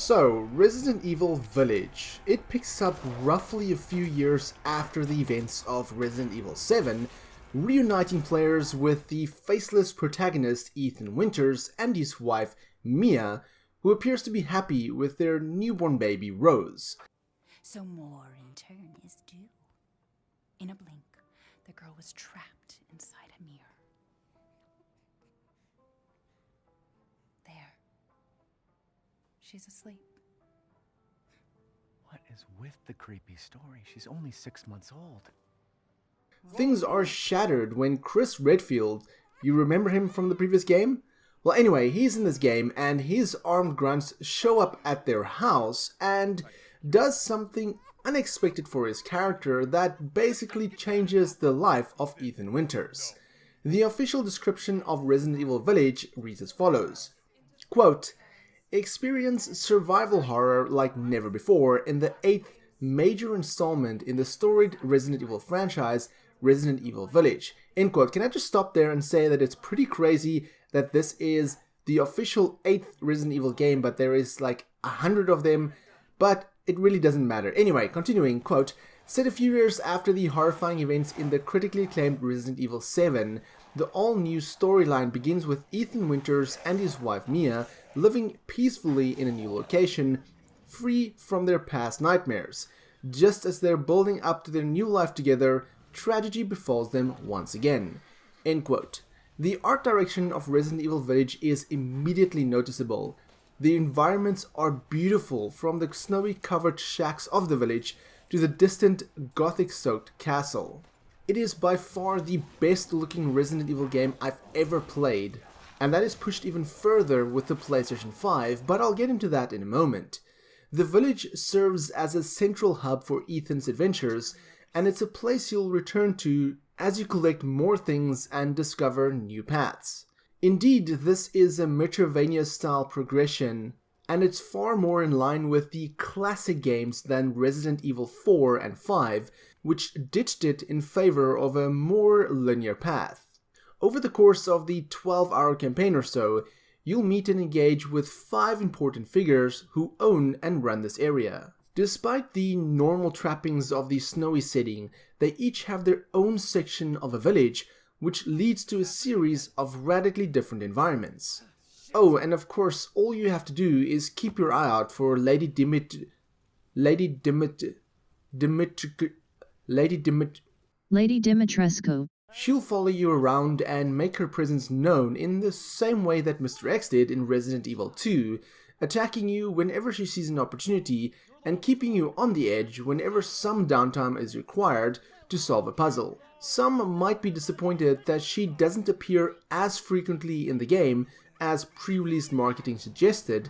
So, Resident Evil Village. It picks up roughly a few years after the events of Resident Evil 7, reuniting players with the faceless protagonist Ethan Winters and his wife Mia, who appears to be happy with their newborn baby Rose. So more in turn is due. In a blink, the girl was trapped inside a mirror. There. She's asleep. What is with the creepy story? She's only 6 months old. Things are shattered when Chris Redfield, you remember him from the previous game? Well, anyway, he's in this game and his armed grunts show up at their house and does something unexpected for his character that basically changes the life of Ethan Winters. The official description of Resident Evil Village reads as follows, quote, "Experience survival horror like never before in the 8th major installment in the storied Resident Evil franchise, Resident Evil Village." End quote. Can I just stop there and say that it's pretty crazy that this is the official 8th Resident Evil game, but there is like 100 of them, but it really doesn't matter. Anyway, continuing, quote, "Set a few years after the horrifying events in the critically acclaimed Resident Evil 7, the all-new storyline begins with Ethan Winters and his wife Mia living peacefully in a new location, free from their past nightmares. Just as they're building up to their new life together, tragedy befalls them once again." End quote. The art direction of Resident Evil Village is immediately noticeable. The environments are beautiful, from the snowy covered shacks of the village to the distant gothic-soaked castle. It is by far the best looking Resident Evil game I've ever played, and that is pushed even further with the PlayStation 5, but I'll get into that in a moment. The village serves as a central hub for Ethan's adventures, and it's a place you'll return to as you collect more things and discover new paths. Indeed, this is a Metroidvania-style progression, and it's far more in line with the classic games than Resident Evil 4 and 5, which ditched it in favor of a more linear path. Over the course of the 12-hour campaign or so, you'll meet and engage with 5 important figures who own and run this area. Despite the normal trappings of the snowy setting, they each have their own section of a village, which leads to a series of radically different environments. Oh, and of course, all you have to do is keep your eye out for Lady Dimitrescu. She'll follow you around and make her presence known in the same way that Mr. X did in Resident Evil 2, attacking you whenever she sees an opportunity and keeping you on the edge whenever some downtime is required to solve a puzzle. Some might be disappointed that she doesn't appear as frequently in the game as pre-release marketing suggested,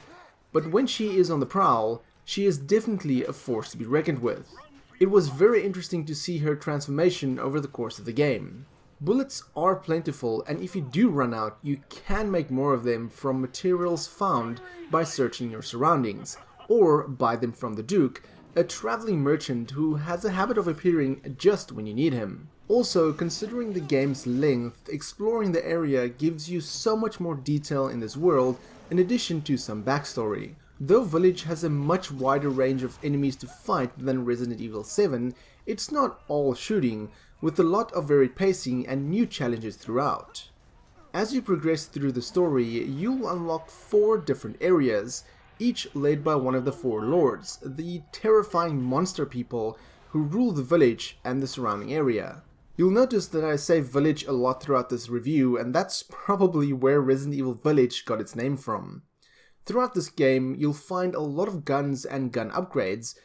but when she is on the prowl, she is definitely a force to be reckoned with. It was very interesting to see her transformation over the course of the game. Bullets are plentiful, and if you do run out, you can make more of them from materials found by searching your surroundings, or buy them from the Duke, a traveling merchant who has a habit of appearing just when you need him. Also, considering the game's length, exploring the area gives you so much more detail in this world, in addition to some backstory. Though Village has a much wider range of enemies to fight than Resident Evil 7, it's not all shooting, with a lot of varied pacing and new challenges throughout. As you progress through the story, you'll unlock 4 different areas, each led by one of the 4 lords, the terrifying monster people who rule the village and the surrounding area. You'll notice that I say village a lot throughout this review, and that's probably where Resident Evil Village got its name from. Throughout this game, you'll find a lot of guns and gun upgrades,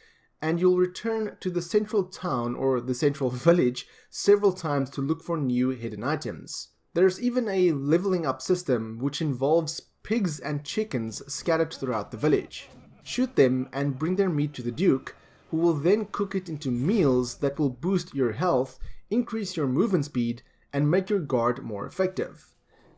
and you'll return to the central town or the central village several times to look for new hidden items. There's even a leveling up system which involves pigs and chickens scattered throughout the village. Shoot them and bring their meat to the Duke, who will then cook it into meals that will boost your health, increase your movement speed, and make your guard more effective.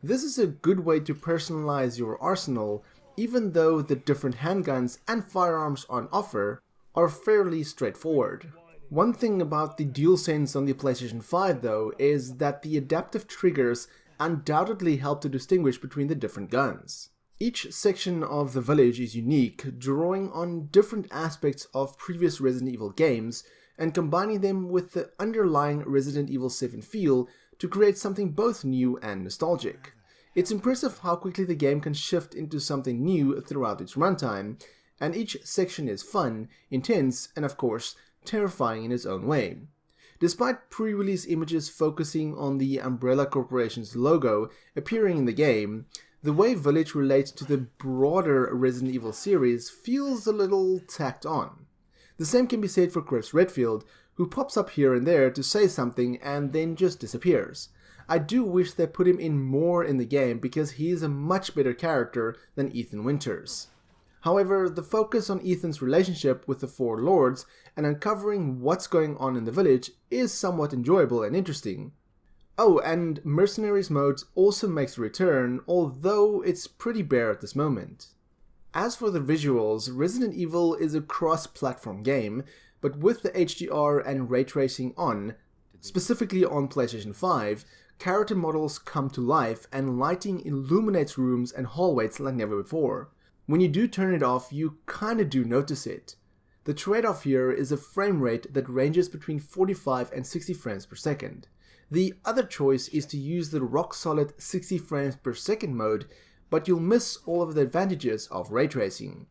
This is a good way to personalize your arsenal, even though the different handguns and firearms on offer are fairly straightforward. One thing about the DualSense on the PlayStation 5 though is that the adaptive triggers undoubtedly help to distinguish between the different guns. Each section of the village is unique, drawing on different aspects of previous Resident Evil games and combining them with the underlying Resident Evil 7 feel to create something both new and nostalgic. It's impressive how quickly the game can shift into something new throughout its runtime, and each section is fun, intense, and of course, terrifying in its own way. Despite pre-release images focusing on the Umbrella Corporation's logo appearing in the game, the way Village relates to the broader Resident Evil series feels a little tacked on. The same can be said for Chris Redfield, who pops up here and there to say something and then just disappears. I do wish they put him in more in the game because he is a much better character than Ethan Winters. However, the focus on Ethan's relationship with the Four Lords and uncovering what's going on in the village is somewhat enjoyable and interesting. Oh, and Mercenaries mode also makes a return, although it's pretty bare at this moment. As for the visuals, Resident Evil is a cross-platform game, but with the HDR and ray tracing on, specifically on PlayStation 5, character models come to life and lighting illuminates rooms and hallways like never before. When you do turn it off, you kinda do notice it. The trade-off here is a frame rate that ranges between 45 and 60 frames per second. The other choice is to use the rock-solid 60 frames per second mode, but you'll miss all of the advantages of ray tracing.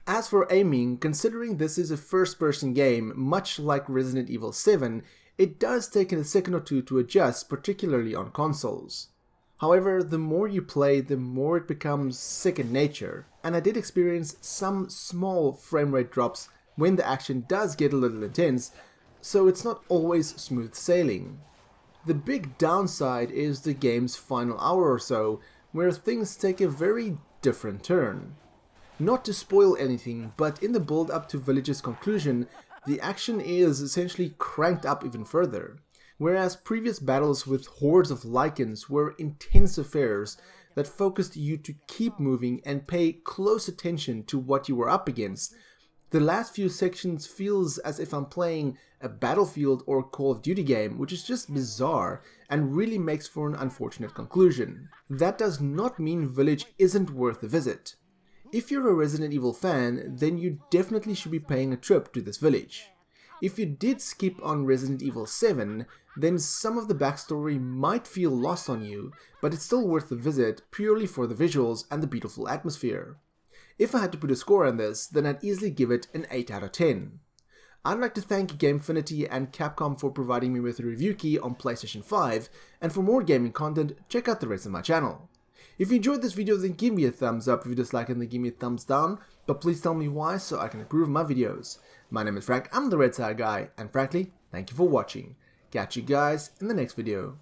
As for aiming, considering this is a first-person game, much like Resident Evil 7, it does take a second or two to adjust, particularly on consoles. However, the more you play, the more it becomes second nature, and I did experience some small frame rate drops when the action does get a little intense, so it's not always smooth sailing. The big downside is the game's final hour or so, where things take a very different turn. Not to spoil anything, but in the build up to Village's conclusion, the action is essentially cranked up even further. Whereas previous battles with hordes of Lycans were intense affairs that focused you to keep moving and pay close attention to what you were up against, the last few sections feels as if I'm playing a Battlefield or Call of Duty game, which is just bizarre and really makes for an unfortunate conclusion. That does not mean Village isn't worth a visit. If you're a Resident Evil fan, then you definitely should be paying a trip to this village. If you did skip on Resident Evil 7, then some of the backstory might feel lost on you, but it's still worth the visit purely for the visuals and the beautiful atmosphere. If I had to put a score on this, then I'd easily give it an 8 out of 10. I'd like to thank Gamefinity and Capcom for providing me with a review key on PlayStation 5, and for more gaming content, check out the rest of my channel. If you enjoyed this video, then give me a thumbs up. If you dislike it, then give me a thumbs down, but please tell me why so I can improve my videos. My name is Frank, I'm the RedTieGuy, and frankly, thank you for watching. Catch you guys in the next video.